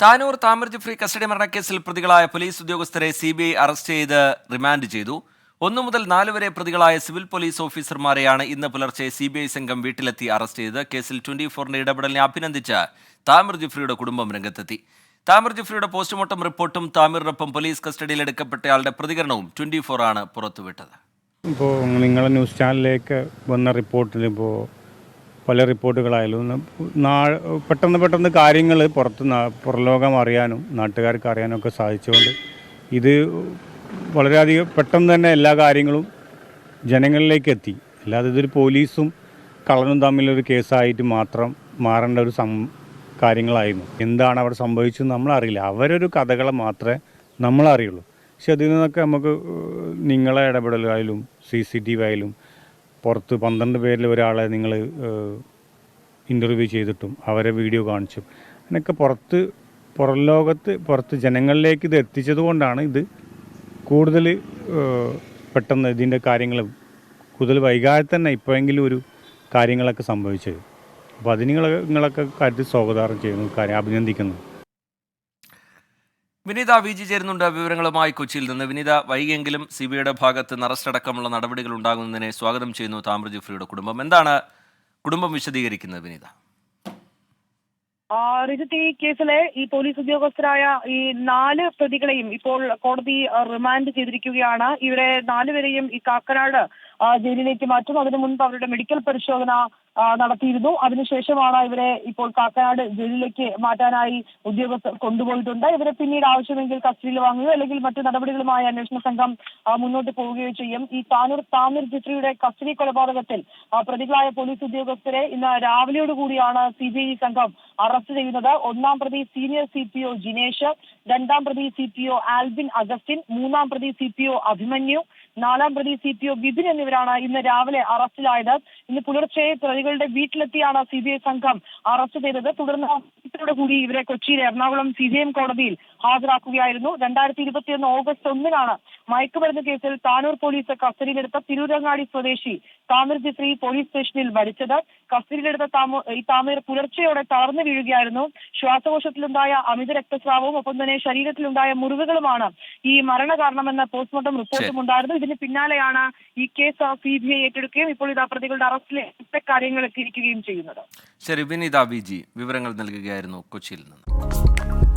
Tanur താമരജിഫ്രി custody മരണക്കേസിൽ പ്രതികളായ police ഉദ്യോഗസ്ഥരെ CBI arrest ചെയ്ത് റിമാൻഡ് ചെയ്തു. 1 മുതൽ 4 വരെ പ്രതികളായ സിവിൽ പോലീസ് ഓഫീസർമാരെയാണ് ഇന്ന് പുലർച്ചെ CBI സംഘം വീട്ടിലെത്തി അറസ്റ്റ് ചെയ്ത്. കേസിൽ 24ന്റെ ഇടപെടലിനെ അഭിനന്ദിച്ച് താമിർ ജിഫ്രിയുടെ കുടുംബം രംഗത്തെത്തി. താമിർ ജിഫ്രിയുടെ പോസ്റ്റ്മോർട്ടം റിപ്പോർട്ടും താമിറിനൊപ്പം പോലീസ് കസ്റ്റഡിയിലെടുക്കപ്പെട്ടയാളുടെ പ്രതികരണവും 24 ആണ് പുറത്തുവിട്ടത്. ഇപ്പോൾ നിങ്ങളുടെ ന്യൂസ് ചാനലിലേക്ക് വന്ന റിപ്പോർട്ടിൽ പല റിപ്പോർട്ടുകളായാലും പെട്ടെന്ന് കാര്യങ്ങൾ പുറലോകം അറിയാനും നാട്ടുകാർക്ക് അറിയാനും ഒക്കെ സാധിച്ചുകൊണ്ട് ഇത് വളരെയധികം പെട്ടെന്ന് തന്നെ എല്ലാ കാര്യങ്ങളും ജനങ്ങളിലേക്ക് എത്തി. അല്ലാതെ ഇതൊരു പോലീസും കള്ളനും തമ്മിലൊരു കേസായിട്ട് മാത്രം മാറേണ്ട ഒരു കാര്യങ്ങളായിരുന്നു. എന്താണ് അവിടെ സംഭവിച്ചതെന്ന് നമ്മളറിയില്ല. അവരൊരു കഥകളെ മാത്രമേ നമ്മളറിയുള്ളൂ. പക്ഷെ അതിൽ നിന്നൊക്കെ നമുക്ക് നിങ്ങളെ ഇടപെടലായാലും CCTV ആയാലും പുറത്ത് 12 പേരിൽ ഒരാളെ നിങ്ങൾ ഇൻ്റർവ്യൂ ചെയ്തിട്ടും അവരെ വീഡിയോ കാണിച്ചും അങ്ങനെയൊക്കെ പുറത്ത് ജനങ്ങളിലേക്ക് ഇത് എത്തിച്ചത് കൊണ്ടാണ് ഇത് കൂടുതൽ പെട്ടെന്ന് ഇതിൻ്റെ കാര്യങ്ങൾ കൂടുതൽ വൈകാതെ തന്നെ ഇപ്പോഴെങ്കിലും ഒരു കാര്യങ്ങളൊക്കെ സംഭവിച്ചത്. അപ്പോൾ അതിന് നിങ്ങളൊക്കെ കാര്യത്തിൽ സ്വാഗതാർഹം ചെയ്യുന്നു, കാര്യം അഭിനന്ദിക്കുന്നു. വിനീത VG ചേരുന്നുണ്ട് വിവരങ്ങളുമായി കൊച്ചിയിൽ നിന്ന്. വിനീത, വൈകിയെങ്കിലും CBIയുടെ ഭാഗത്ത് നിന്ന് അറസ്റ്റ് അടക്കമുള്ള നടപടികൾ ഉണ്ടാകുന്നതിനെ സ്വാഗതം ചെയ്യുന്നു താമിർ ജിഫ്രിയുടെ കുടുംബം. എന്താണ് കുടുംബം വിശദീകരിക്കുന്നത് വിനീത? റിജിത്ത്, ഈ കേസിലെ ഈ പോലീസ് ഉദ്യോഗസ്ഥരായ ഈ 4 പ്രതികളെയും ഇപ്പോൾ കോടതി റിമാൻഡ് ചെയ്തിരിക്കുകയാണ്. ഇവരെ 4 പേരെയും ഈ കാക്കനാട് ജയിലിലേക്ക് മാറ്റും. അതിനു മുൻപ് അവരുടെ മെഡിക്കൽ പരിശോധന നടത്തിയിരുന്നു. അതിനുശേഷമാണ് ഇവരെ ഇപ്പോൾ കാക്കനാട് ജയിലിലേക്ക് മാറ്റാനായി ഉദ്യോഗസ്ഥർ കൊണ്ടുപോയിട്ടുണ്ട്. ഇവരെ പിന്നീട് ആവശ്യമെങ്കിൽ കസ്റ്റഡിയിൽ വാങ്ങുകയോ അല്ലെങ്കിൽ മറ്റു നടപടികളുമായി അന്വേഷണ സംഘം മുന്നോട്ട് പോവുകയോ ചെയ്യും. ഈ താമിർ ജിഫ്രിയുടെ കസ്റ്റഡി കൊലപാതകത്തിൽ പ്രതികളായ പോലീസ് ഉദ്യോഗസ്ഥരെ ഇന്ന് രാവിലെയോടുകൂടിയാണ് CBI സംഘം അറസ്റ്റ് ചെയ്യുന്നത്. 1-ാം പ്രതി സീനിയർ CPO ജിനേഷ്, 2-ാം പ്രതി CPO ആൽബിൻ അഗസ്റ്റിൻ, 3-ാം പ്രതി CPO അഭിമന്യു, 4-ാം പ്രതി CPO വിപിൻ എന്നിവരാണ് ഇന്ന് രാവിലെ അറസ്റ്റിലായത്. ഇന്ന് പുലർച്ചെ പ്രതികളുടെ വീട്ടിലെത്തിയാണ് CBI സംഘം അറസ്റ്റ് ചെയ്തത്. തുടർന്ന് കൂടി ഇവരെ കൊച്ചിയിലെ എറണാകുളം CJM കോടതിയിൽ ഹാജരാക്കുകയായിരുന്നു. 2021 ഓഗസ്റ്റ് 1-നാണ് മയക്കുമരുന്ന് കേസിൽ താനൂർ പോലീസ് കസ്റ്റഡിയിലെടുത്ത തിരൂരങ്ങാടി സ്വദേശി താമിർ ജിഫ്രി പോലീസ് സ്റ്റേഷനിൽ മരിച്ചത്. കസ്റ്റഡിയിലെടുത്ത താമിർ പുലർച്ചെയോടെ തളർന്നു വീഴുകയായിരുന്നു. ശ്വാസകോശത്തിലുണ്ടായ അമിത രക്തസ്രാവവും ഒപ്പം തന്നെ ശരീരത്തിലുണ്ടായ മുറിവുകളുമാണ് ഈ മരണകാരണമെന്ന പോസ്റ്റ്മോർട്ടം റിപ്പോർട്ടും ഉണ്ടായിരുന്നു. ഇതിന് പിന്നാലെയാണ് ഈ കേസ് CBI ഏറ്റെടുക്കുകയും ഇപ്പോൾ ഇതാ പ്രതികളുടെ അറസ്റ്റിലെ കാര്യങ്ങൾ എത്തിയിരിക്കുകയും ചെയ്യുന്നത്. ശരി, വിനീത VG വിവരങ്ങൾ നൽകുകയായിരുന്നു കൊച്ചിയിൽ നിന്ന്.